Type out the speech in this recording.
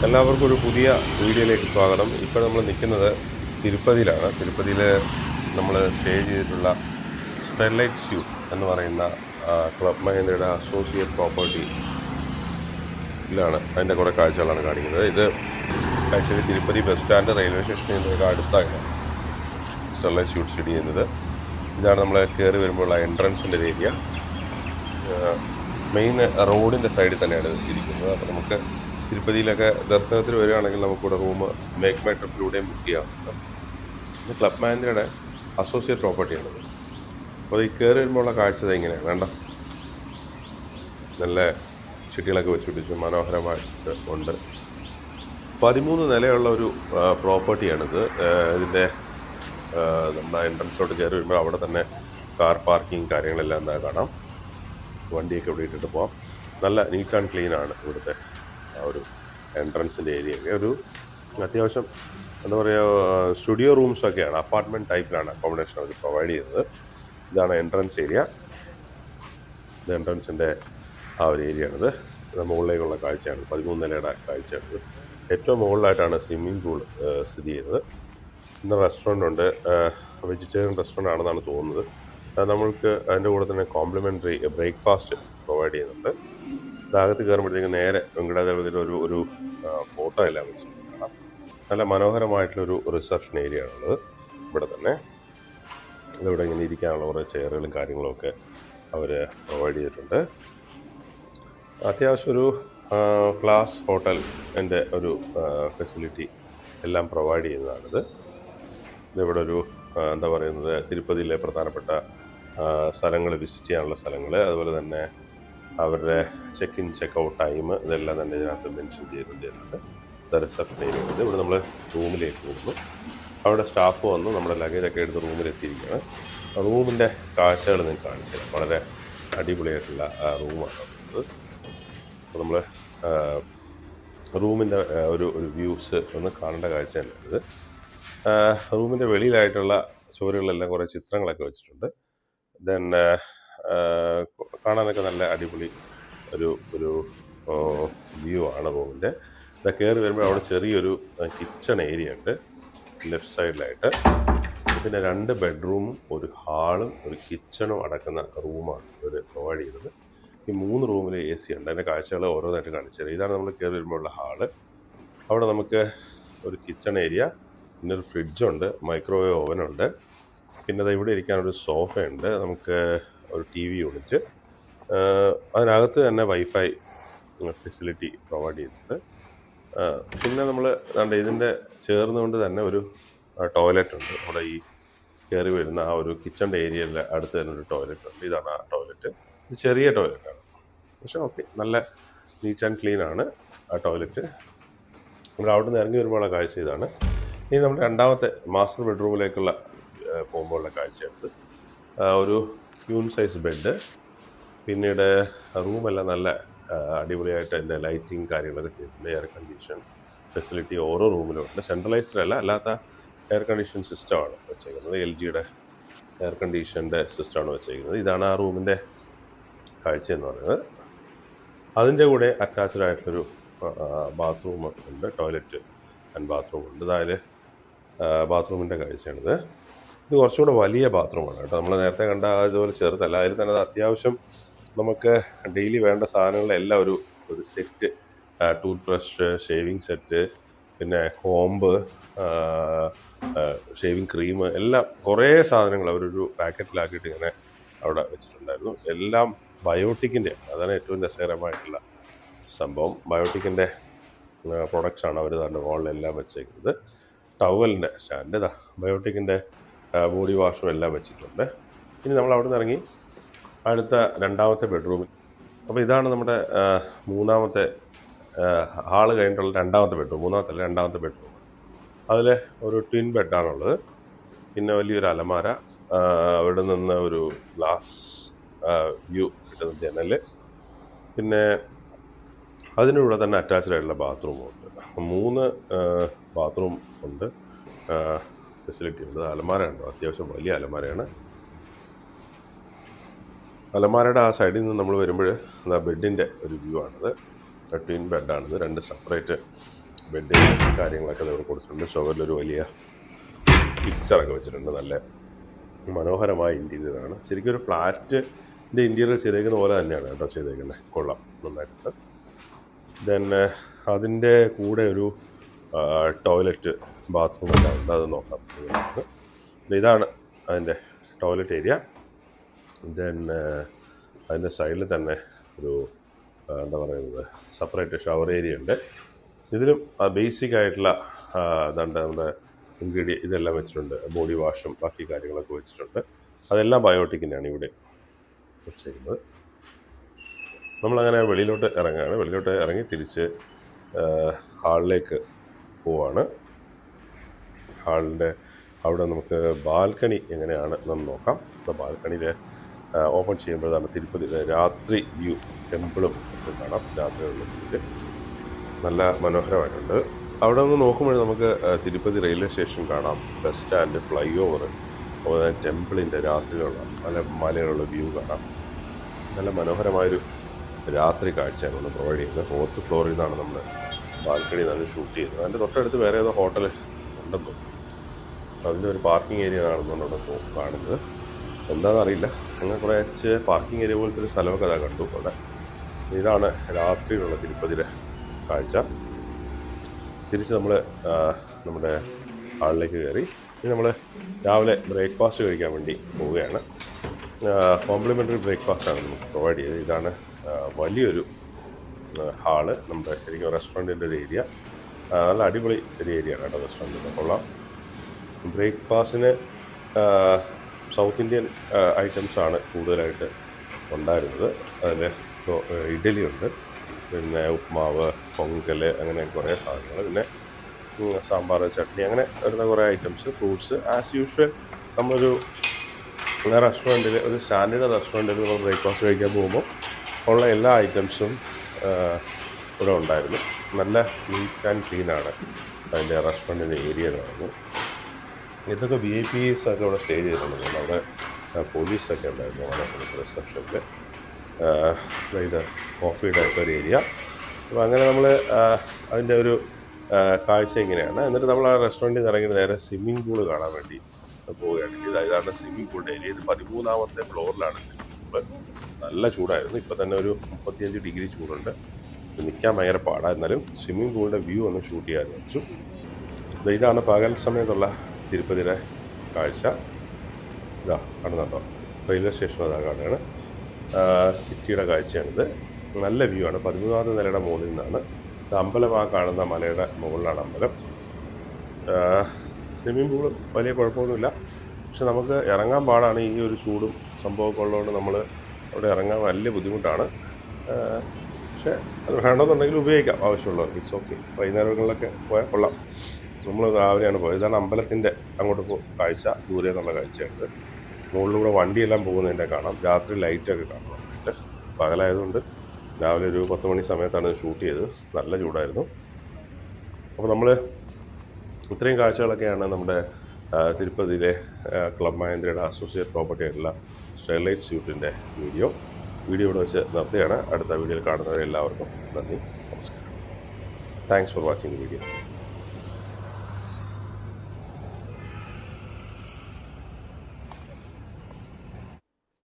എല്ലാവർക്കും ഒരു പുതിയ വീഡിയോയിലേക്ക് സ്വാഗതം. ഇപ്പോൾ നമ്മൾ നിൽക്കുന്നത് തിരുപ്പതിയിലാണ്. തിരുപ്പതിയിൽ നമ്മൾ സ്റ്റേ ചെയ്തിട്ടുള്ള സ്റ്റെർലൈറ്റ് സ്യൂട്ട് എന്ന് പറയുന്ന ക്ലബ് മഹീന്ദ്രയുടെ അസോസിയേറ്റ് പ്രോപ്പർട്ടിയിലാണ് അതിൻ്റെ കുറേ കാഴ്ചകളാണ് കാണിക്കുന്നത്. ഇത് actually Tirupati bus stand railway സ്റ്റേഷനിൽ നിന്ന് അടുത്താണ് സ്റ്റെർലൈറ്റ് സ്യൂട്ട് സ്ഥിതി ചെയ്യുന്നത്. ഇതാണ് നമ്മൾ കയറി വരുമ്പോഴുള്ള എൻട്രൻസിൻ്റെ ഏരിയ. മെയിൻ റോഡിൻ്റെ സൈഡിൽ തന്നെയാണ് ഇരിക്കുന്നത്. അപ്പോൾ നമുക്ക് തിരുപ്പതിയിലൊക്കെ ദർശനത്തിന് വരികയാണെങ്കിൽ നമുക്കിവിടെ റൂം മേക്ക് മൈ ട്രിപ്പിലൂടെയും ബുക്ക് ചെയ്യാറുണ്ട്. ഇത് ക്ലബ് മഹീന്ദ്രയുടെ അസോസിയേറ്റ് പ്രോപ്പർട്ടിയാണത്. അപ്പോൾ ഈ കയറി വരുമ്പോഴുള്ള കാഴ്ച ഇങ്ങനെയാണ്. വേണ്ട നല്ല ചെടികളൊക്കെ വെച്ചുപിടിച്ച് മനോഹരമായിട്ട് ഉണ്ട്. 13 നിലയുള്ള ഒരു പ്രോപ്പർട്ടിയാണിത്. ഇതിൻ്റെ നമ്മുടെ എൻട്രൻസിലോട്ട് കയറി വരുമ്പോൾ അവിടെ തന്നെ കാർ പാർക്കിംഗ് കാര്യങ്ങളെല്ലാം എന്താ കാണാം. വണ്ടിയൊക്കെ ഇവിടെ ഇട്ടിട്ട് പോകാം. നല്ല നീറ്റ് ആൻഡ് ക്ലീൻ ആണ് ഇവിടുത്തെ ആ ഒരു എൻട്രൻസിൻ്റെ ഏരിയയൊക്കെ. ഒരു അത്യാവശ്യം എന്താ പറയുക, സ്റ്റുഡിയോ റൂംസൊക്കെയാണ്, അപ്പാർട്ട്മെൻറ്റ് ടൈപ്പിലാണ് അക്കോമഡേഷൻ അവർ പ്രൊവൈഡ് ചെയ്യുന്നത്. ഇതാണ് എൻട്രൻസ് ഏരിയ. ഇത് എൻട്രൻസിൻ്റെ ആ ഒരു ഏരിയയാണിത്. മുകളിലേക്കുള്ള കാഴ്ചയാണ്, 13 നിലയുടെ കാഴ്ചയാണിത്. ഏറ്റവും മുകളിലായിട്ടാണ് സ്വിമ്മിംഗ് പൂൾ സ്ഥിതി ചെയ്യുന്നത്. ഇന്ന് റെസ്റ്റോറൻ്റ് ഉണ്ട്, വെജിറ്റേറിയൻ റെസ്റ്റോറൻ്റ് ആണെന്നാണ് തോന്നുന്നത്. നമ്മൾക്ക് അതിൻ്റെ കൂടെ തന്നെ കോംപ്ലിമെൻ്ററി ബ്രേക്ക്ഫാസ്റ്റ് പ്രൊവൈഡ് ചെയ്യുന്നുണ്ട്. ഇതാകത്ത് കയറുമ്പോഴത്തേക്ക് നേരെ വെങ്കടാചലപതിയുടെ ഒരു ഫോട്ടോ എല്ലാം വെച്ചിട്ടുണ്ട് കാണാം. നല്ല മനോഹരമായിട്ടുള്ളൊരു റിസപ്ഷൻ ഏരിയ ആണുള്ളത് ഇവിടെ തന്നെ. ഇതിവിടെ ഇങ്ങനെ ഇരിക്കാനുള്ള കുറേ ചെയറുകളും കാര്യങ്ങളൊക്കെ അവർ പ്രൊവൈഡ് ചെയ്തിട്ടുണ്ട്. അത്യാവശ്യം ഒരു ക്ലാസ് ഹോട്ടൽ എൻ്റെ ഒരു ഫെസിലിറ്റി എല്ലാം പ്രൊവൈഡ് ചെയ്യുന്നതാണിത്. ഇതിവിടെ ഒരു എന്താ പറയുന്നത്, തിരുപ്പതിയിലെ പ്രധാനപ്പെട്ട സ്ഥലങ്ങൾ വിസിറ്റ് ചെയ്യാനുള്ള സ്ഥലങ്ങൾ, അതുപോലെ തന്നെ അവരുടെ check in check out time, ഇതെല്ലാം തന്നെ ഇതിനകത്ത് മെൻഷൻ ചെയ്തിട്ടുണ്ട്. റിസപ്ഷൻ ഏരിയ ഉണ്ട്. ഇവിടെ നമ്മൾ റൂമിലേക്ക് പോകുന്നു. അവിടെ സ്റ്റാഫ് വന്ന് നമ്മുടെ ലഗേജൊക്കെ എടുത്ത് റൂമിലെത്തിയിരിക്കുകയാണ്. റൂമിൻ്റെ കാഴ്ചകൾ നിങ്ങൾക്ക് കാണിച്ചു തരാം. വളരെ അടിപൊളിയായിട്ടുള്ള റൂമാണ് ഉള്ളത്. അപ്പോൾ നമ്മൾ റൂമിൻ്റെ ഒരു വ്യൂസ് ഒന്ന് കാണേണ്ട കാഴ്ച തന്നെയാണിത്. റൂമിൻ്റെ വെളിയിലായിട്ടുള്ള ചുവരുകളെല്ലാം കുറേ ചിത്രങ്ങളൊക്കെ വെച്ചിട്ടുണ്ട്. ദെൻ കാണാനൊക്കെ നല്ല അടിപൊളി ഒരു വ്യൂ ആണ് റൂമിൻ്റെ. ഇത് കയറി വരുമ്പോൾ അവിടെ ചെറിയൊരു കിച്ചൺ ഏരിയ ഉണ്ട് ലെഫ്റ്റ് സൈഡിലായിട്ട്. പിന്നെ 2 ബെഡ്റൂമും ഒരു ഹാളും ഒരു കിച്ചണും അടക്കുന്ന റൂമാണ് ഇവർ പ്രൊവൈഡ് ചെയ്യുന്നത്. ഈ 3 റൂമിൽ AC ഉണ്ട്. അതിൻ്റെ കാഴ്ചകൾ ഓരോന്നായിട്ട് കാണിച്ചു തരാം. ഇതാണ് നമ്മൾ കയറി വരുമ്പോഴുള്ള ഹാള്. അവിടെ നമുക്ക് ഒരു കിച്ചൺ ഏരിയ, പിന്നെ ഒരു ഫ്രിഡ്ജുണ്ട്, മൈക്രോവേവ് ഓവനുണ്ട്, പിന്നെ അത് ഇവിടെ ഇരിക്കാനൊരു സോഫയുണ്ട്, നമുക്ക് ഒരു TV യൂണിറ്റ്, അതിനകത്ത് തന്നെ വൈഫൈ ഫെസിലിറ്റി പ്രൊവൈഡ് ചെയ്യുന്നുണ്ട്. പിന്നെ നമ്മൾ ഇതിൻ്റെ ചേർന്നുകൊണ്ട് തന്നെ ഒരു ടോയ്ലറ്റ് ഉണ്ട്. അവിടെ ഈ കയറി വരുന്ന ആ ഒരു കിച്ചണിൻ്റെ ഏരിയയിൽ അടുത്ത് തന്നെ ഒരു ടോയ്ലറ്റ് ഉണ്ട്. ഇതാണ് ആ ടോയ്ലറ്റ്. ഇത് ചെറിയ ടോയ്ലറ്റാണ്, പക്ഷേ ഓക്കെ, നല്ല നീറ്റ് ആൻഡ് ക്ലീൻ ആണ് ആ ടോയ്ലറ്റ്. നമ്മൾ അവിടെ നിന്ന് ഇറങ്ങി വരുമ്പോഴുള്ള കാഴ്ച ഇതാണ്. ഇനി നമ്മുടെ രണ്ടാമത്തെ മാസ്റ്റർ ബെഡ്റൂമിലേക്കുള്ള പോകുമ്പോഴുള്ള കാഴ്ചയുണ്ട്. ഒരു ക്യൂൻ സൈസ് ബെഡ്, പിന്നീട് റൂമെല്ലാം നല്ല അടിപൊളിയായിട്ട് അതിൻ്റെ ലൈറ്റിങ് കാര്യങ്ങളൊക്കെ ചെയ്തിട്ടുണ്ട്. എയർ കണ്ടീഷൻ ഫെസിലിറ്റി ഓരോ റൂമിലും ഉണ്ട്. സെൻട്രലൈസ്ഡ് അല്ലാത്ത എയർ കണ്ടീഷൻ സിസ്റ്റമാണ് വെച്ചേക്കുന്നത്. LGയുടെ എയർ കണ്ടീഷൻ്റെ സിസ്റ്റമാണ് വെച്ചേക്കുന്നത്. ഇതാണ് ആ റൂമിൻ്റെ കാഴ്ച എന്ന് പറയുന്നത്. അതിൻ്റെ കൂടെ അറ്റാച്ച്ഡ് ആയിട്ടുള്ളൊരു ബാത്റൂം ഉണ്ട്, ടോയ്ലറ്റ് ആൻഡ് ബാത്റൂം ഉണ്ട്. അതായത് ബാത്റൂമിൻ്റെ കാഴ്ചയാണിത്. ഇത് കുറച്ചുകൂടെ വലിയ ബാത്റൂമാണ് കേട്ടോ. നമ്മൾ നേരത്തെ കണ്ട അതുപോലെ ചെറുതല്ല. അതിൽ തന്നെ അത് അത്യാവശ്യം നമുക്ക് ഡെയിലി വേണ്ട സാധനങ്ങളെല്ലാം ഒരു set, tooth brush, shaving set, പിന്നെ കോമ്പ്, ഷേവിങ് ക്രീം, എല്ലാം കുറേ സാധനങ്ങൾ അവരൊരു പാക്കറ്റിലാക്കിയിട്ട് ഇങ്ങനെ അവിടെ വെച്ചിട്ടുണ്ടായിരുന്നു. എല്ലാം ബയോട്ടിക്കിൻ്റെ, അതാണ് ഏറ്റവും രസകരമായിട്ടുള്ള സംഭവം. ബയോട്ടിക്കിൻ്റെ പ്രൊഡക്ട്സാണ് അവർ തന്നെ വാളിലെല്ലാം വെച്ചേക്കുന്നത്. ടവലിൻ്റെ സ്റ്റാൻഡ്, ഇതാ ബയോട്ടിക്കിൻ്റെ ബോഡി വാഷും എല്ലാം വെച്ചിട്ടുണ്ട്. ഇനി നമ്മൾ അവിടെ നിന്ന് ഇറങ്ങി അടുത്ത രണ്ടാമത്തെ ബെഡ്റൂമിൽ. അപ്പോൾ ഇതാണ് നമ്മുടെ മൂന്നാമത്തെ ഹാള് കഴിഞ്ഞിട്ടുള്ള രണ്ടാമത്തെ ബെഡ്റൂം. രണ്ടാമത്തെ ബെഡ്റൂം. അതിൽ ഒരു ട്വിൻ ബെഡാണുള്ളത്. പിന്നെ വലിയൊരു അലമാര, അവിടെ നിന്ന് ഒരു ഗ്ലാസ് വ്യൂ കിട്ടുന്ന ജനൽ, പിന്നെ അതിനുള്ള തന്നെ അറ്റാച്ച്ഡ് ആയിട്ടുള്ള ബാത്റൂമും ഉണ്ട്. 3 ബാത്റൂം ഉണ്ട്, ഫെസിലിറ്റി ഉണ്ട്. അലമാര ഉണ്ട്, അത്യാവശ്യം വലിയ അലമാരയാണ്. അലമാരയുടെ ആ സൈഡിൽ നിന്ന് നമ്മൾ വരുമ്പോൾ ബെഡിൻ്റെ ഒരു വ്യൂ ആണിത്. ട്വിൻ ബെഡാണിത്. 2 സെപ്പറേറ്റ് ബെഡ് കാര്യങ്ങളൊക്കെ ഇവിടെ കൊടുത്തിട്ടുണ്ട്. ചുവരിലൊരു വലിയ പിക്ചറൊക്കെ വെച്ചിട്ടുണ്ട്. നല്ല മനോഹരമായ ഇൻറ്റീരിയറാണ്. ശരിക്കും ഒരു ഫ്ലാറ്റിൻ്റെ ഇൻറ്റീരിയർ ചെയ്തേക്കുന്ന പോലെ തന്നെയാണ് കേട്ടോ ചെയ്തേക്കുന്നത്. കൊള്ളാം, നന്നായിട്ടുണ്ട്. ദെൻ അതിൻ്റെ കൂടെ ഒരു ടോയ്ലറ്റ് ബാത്റൂം എല്ലാം ഉണ്ട്. അത് നോക്കാം. ഇതാണ് അതിൻ്റെ ടോയ്ലറ്റ് ഏരിയ. ദെൻ അതിൻ്റെ സൈഡിൽ തന്നെ ഒരു എന്താ പറയുന്നത് സെപ്പറേറ്റ് ഷവർ ഏരിയ ഉണ്ട്. ഇതിലും ബേസിക് ആയിട്ടുള്ള നമ്മുടെ ഇതെല്ലാം വെച്ചിട്ടുണ്ട്. ബോഡി വാഷും ബാക്കി കാര്യങ്ങളൊക്കെ വെച്ചിട്ടുണ്ട്. അതെല്ലാം ബയോട്ടിക്കിൻ്റെയാണ് ഇവിടെ വെച്ചിരിക്കുന്നത്. നമ്മളങ്ങനെ വെളിയിലോട്ട് ഇറങ്ങുകയാണ്. വെളിയിലോട്ട് ഇറങ്ങി തിരിച്ച് ഹാളിലേക്ക് പോവാണ്. ഹാളിൻ്റെ അവിടെ നമുക്ക് ബാൽക്കണി എങ്ങനെയാണ് എന്ന് നോക്കാം. അപ്പോൾ ബാൽക്കണിയിൽ ഓപ്പൺ ചെയ്യുമ്പോഴാണ് തിരുപ്പതി രാത്രി വ്യൂ, ടെമ്പിളും ഒക്കെ കാണാം. രാത്രിയുള്ള വ്യൂ നല്ല മനോഹരമായിട്ടുണ്ട്. അവിടെ നിന്ന് നോക്കുമ്പോൾ നമുക്ക് തിരുപ്പതി റെയിൽവേ സ്റ്റേഷൻ കാണാം, ബസ് സ്റ്റാൻഡ്, ഫ്ലൈ ഓവർ, അതുപോലെ ടെമ്പിളിൻ്റെ രാത്രിയിലുള്ള മലയിലുള്ള വ്യൂ കാണാം. നല്ല മനോഹരമായൊരു രാത്രി കാഴ്ചയാണ് നമ്മൾ പ്രൊവൈഡ് ചെയ്യുന്നത്. 4th ഫ്ലോറിൽ നിന്നാണ് നമ്മൾ ബാൽക്കണി നിന്ന് ഷൂട്ട് ചെയ്യുന്നത്. അതിൻ്റെ തൊട്ടടുത്ത് വേറെ ഏതോ ഹോട്ടൽ ഉണ്ടെന്ന് തോന്നുന്നു. അതിൻ്റെ ഒരു പാർക്കിംഗ് ഏരിയ ആണെന്നാണ് അവിടെ കാണുന്നത്. എന്താണെന്നറിയില്ല. അങ്ങനെ കുറച്ച് പാർക്കിംഗ് ഏരിയ പോലത്തെ ഒരു സ്ഥലമൊക്കെ അതാ കണ്ടു അവിടെ. ഇതാണ് രാത്രിയിലുള്ള തിരുപ്പതിയുടെ കാഴ്ച. തിരിച്ച് നമ്മൾ നമ്മുടെ ഹാളിലേക്ക് കയറി. ഇനി നമ്മൾ രാവിലെ ബ്രേക്ക്ഫാസ്റ്റ് കഴിക്കാൻ വേണ്ടി പോവുകയാണ്. കോംപ്ലിമെൻ്ററി ബ്രേക്ക്ഫാസ്റ്റാണ് നമുക്ക് പ്രൊവൈഡ് ചെയ്തത്. ഇതാണ് വലിയൊരു ഹാള്, നമ്മുടെ ശരിക്കും റെസ്റ്റോറൻറ്റിൻ്റെ ഒരു ഏരിയ. നല്ല അടിപൊളി ഒരു ഏരിയയാണ് കേട്ടോ റെസ്റ്റോറൻറ്റിൻ്റെ. കൊള്ളാം. ബ്രേക്ക്ഫാസ്റ്റിന് സൗത്ത് ഇന്ത്യൻ ഐറ്റംസാണ് കൂടുതലായിട്ട് ഉണ്ടായിരുന്നത്. അതിൽ ഇഡ്ഡലിയുണ്ട്, പിന്നെ ഉപ്മാവ്, പൊങ്കൽ, അങ്ങനെ കുറേ സാധനങ്ങൾ, പിന്നെ സാമ്പാർ, ചട്നി, അങ്ങനെ വരുന്ന കുറേ ഐറ്റംസ്, ഫ്രൂട്ട്സ്. ആസ് യൂഷ്വൽ നമ്മളൊരു റെസ്റ്റോറൻറ്റിൽ, ഒരു സ്റ്റാൻഡേർഡ് റെസ്റ്റോറൻറ്റിൽ നമ്മൾ ബ്രേക്ക്ഫാസ്റ്റ് കഴിക്കാൻ പോകുമ്പോൾ ഉള്ള എല്ലാ ഐറ്റംസും ഇവിടെ ഉണ്ടായിരുന്നു. നല്ല നീറ്റ് ആൻഡ് ക്ലീനാണ് അതിൻ്റെ റെസ്റ്റോറൻറ്റിൻ്റെ ഏരിയ എന്ന് പറയുന്നത്. ഇതൊക്കെ VIPs ഒക്കെ ഇവിടെ സ്റ്റേ ചെയ്തിട്ടുണ്ടെങ്കിൽ അവിടെ പോലീസൊക്കെ ഉണ്ടായിരുന്നു ആ സമയത്ത് റിസപ്ഷനിൽ. ഇത് കോഫിയുടെ ഒരു ഏരിയ. അപ്പോൾ അങ്ങനെ നമ്മൾ അതിൻ്റെ ഒരു കാഴ്ച ഇങ്ങനെയാണ്. എന്നിട്ട് നമ്മൾ ആ റെസ്റ്റോറൻറ്റിൽ നിന്ന് ഇറങ്ങി നേരെ സ്വിമ്മിംഗ് പൂള് കാണാൻ വേണ്ടി പോവുകയാണ്. ഇതാണ് സ്വിമ്മിംഗ് പൂളിൻ്റെ ഏരിയ. ഇത് 13ാമത്തെ ഫ്ലോറിലാണ് സ്വിമ്മിംഗ് പൂള്. നല്ല ചൂടായിരുന്നു. ഇപ്പോൾ തന്നെ ഒരു 35 ഡിഗ്രി ചൂടുണ്ട്. നിൽക്കാൻ ഭയങ്കര പാടാണ്. എന്നാലും സ്വിമ്മിംഗ് പൂളിൻ്റെ വ്യൂ ഒന്ന് ഷൂട്ട് ചെയ്യാൻ വെച്ചു. ഇതാണ് പകൽ സമയത്തുള്ള തിരുപ്പതിയുടെ കാഴ്ച. ഇതാ കാണുന്നുണ്ടോ, റെയിൽവേ സ്റ്റേഷൻ അതാ കാണുകയാണ്. സിറ്റിയുടെ കാഴ്ചയാണിത്. നല്ല വ്യൂ ആണ്. 13ാമത്തെ നിലയുടെ മുകളിൽ നിന്നാണ്. ഇത് അമ്പലം, ആ കാണുന്ന മലയുടെ മുകളിലാണ് അമ്പലം. സ്വിമ്മിംഗ് പൂള് വലിയ കുഴപ്പമൊന്നുമില്ല. പക്ഷെ നമുക്ക് ഇറങ്ങാൻ പാടാണ്. ഈ ഒരു ചൂടും സംഭവമൊക്കെ ഉള്ളതുകൊണ്ട് നമ്മൾ അവിടെ ഇറങ്ങാൻ വലിയ ബുദ്ധിമുട്ടാണ്. പക്ഷേ അത് വേണമെന്നുണ്ടെങ്കിൽ ഉപയോഗിക്കാം ആവശ്യമുള്ളവർക്ക്. It's okay. വൈകുന്നേരങ്ങളിലൊക്കെ പോയാൽ കൊള്ളാം. നമ്മൾ രാവിലെയാണ് പോയത്. ഇതാണ് അമ്പലത്തിൻ്റെ അങ്ങോട്ട് കാഴ്ച, ദൂരെ എന്നുള്ള കാഴ്ചയുണ്ട്. മുകളിലൂടെ വണ്ടിയെല്ലാം പോകുന്നതിൻ്റെ കാണാം. രാത്രി ലൈറ്റൊക്കെ കാണാൻ വേണ്ടിയിട്ട്. പകലായതുകൊണ്ട് രാവിലെ ഒരു 10 മണി സമയത്താണ് ഷൂട്ട് ചെയ്തത്. നല്ല ചൂടായിരുന്നു. അപ്പോൾ നമ്മൾ ഇത്രയും കാഴ്ചകളൊക്കെയാണ് നമ്മുടെ തിരുപ്പതിയിലെ ക്ലബ് മഹേന്ദ്രയുടെ അസോസിയേറ്റ് പ്രോപ്പർട്ടി ആയിട്ടുള്ള സ്റ്റെർലൈറ്റ് സ്യൂട്ടിൻ്റെ വീഡിയോ ഇവിടെ വെച്ച് നിർത്തുകയാണ്. അടുത്ത വീഡിയോയിൽ കാണുന്നവരെ എല്ലാവർക്കും നന്ദി, നമസ്കാരം. Thanks for watching the video.